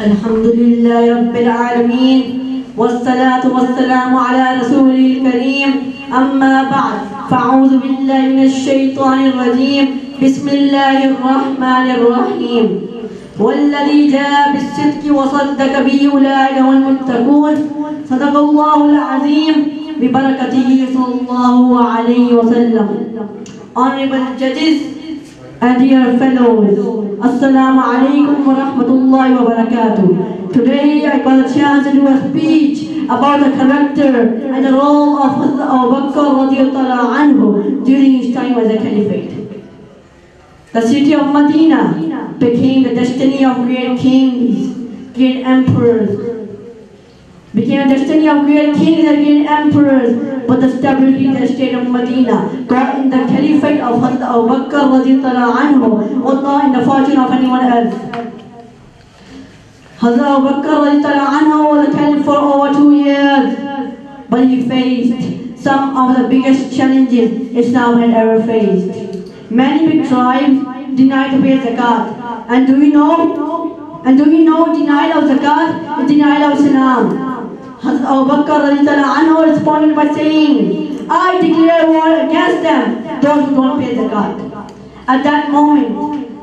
الحمد لله رب العالمين والصلاة والسلام على رسوله الكريم أما بعد فأعوذ بالله من الشيطان الرجيم بسم الله الرحمن الرحيم والذي جاء بالصدق وصدق به أولئك هم المتقون صدق الله العظيم ببركته صلى الله عليه وسلم. Honorable judges and dear fellows, Assalamu alaikum wa rahmatullahi wa barakatuh. Today I got a chance to do a speech about the character and the role of Hazrat Abu Bakr radiyallahu anhu during his time as a caliphate. The city of Medina became the destiny of great kings, great emperors. Became the destiny of great kings and great emperors, but the stability in the state of Medina got in the caliphate of Hazrat Abu Bakr radiyallahu anhu, or not in the fortune of anyone else. Hazrat Abu Bakr radiyallahu anhu was a caliph for over 2 years, but he faced some of the biggest challenges Islam had ever faced. Many big tribes denied to pay zakat, and do you know denial of zakat is denial of Islam. Hazrat Abu Bakr radiyallahu anhu responded by saying, I declare war against them, those who don't pay zakat. At that moment,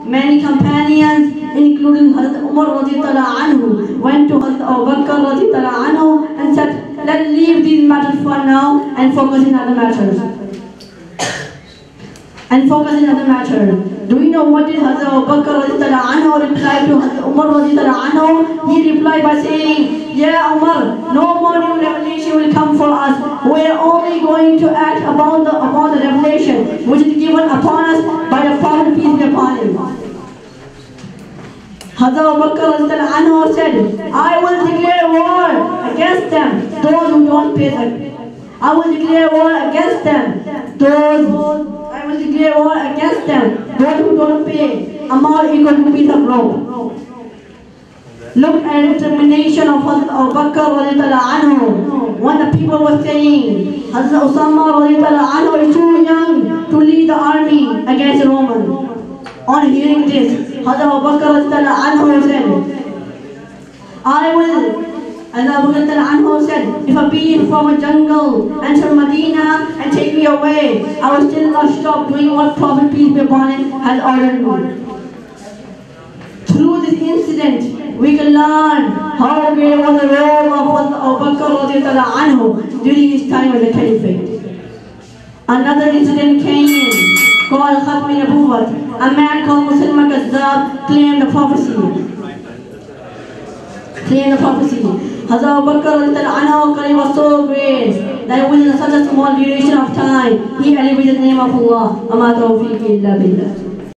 many companions, including Hazrat Umar radiyallahu anhu, went to Hazrat Abu Bakr radiyallahu anhu and said, let's leave these matters for now and focus on other matters. Do you know what did Hazrat Abu Bakr radiyallahu anhu reply to Hazrat Umar radiyallahu anhu? He replied by saying, yeah Umar, no more new revelation will come for us. We are only going to act upon the revelation which is given upon us by the Prophet, peace be upon him. Hazrat Abu Bakr radiyallahu anhu said, I will declare war against them, those who don't pay zakat. I will declare war against them, those who don't pay amount equal to a piece of rope. Look at the determination of Hazrat Abu Bakr radiyallahu anhu. When the people were saying, Hazrat Usama radiyallahu anhu is too young to lead the army against the Romans. On hearing this, Hazrat Abu Bakr radiyallahu anhu said, I will. And Abu Bakr anhu said, if a bee from a jungle enter Medina and take me away, I will still not stop doing what Prophet, peace be upon him, has ordered me. Through this incident, we can learn how great was the role of Abu Bakr radiyallahu anhu during his time as a caliphate. Another incident came called Khatmi Nabuwat. A man called Muslim Kazzab claimed the prophecy. Hazrat Abu Bakr radiyallahu anhu was so great that within such a small duration of time, he elevated the name of Allah. Ama tawfiqi illa billah.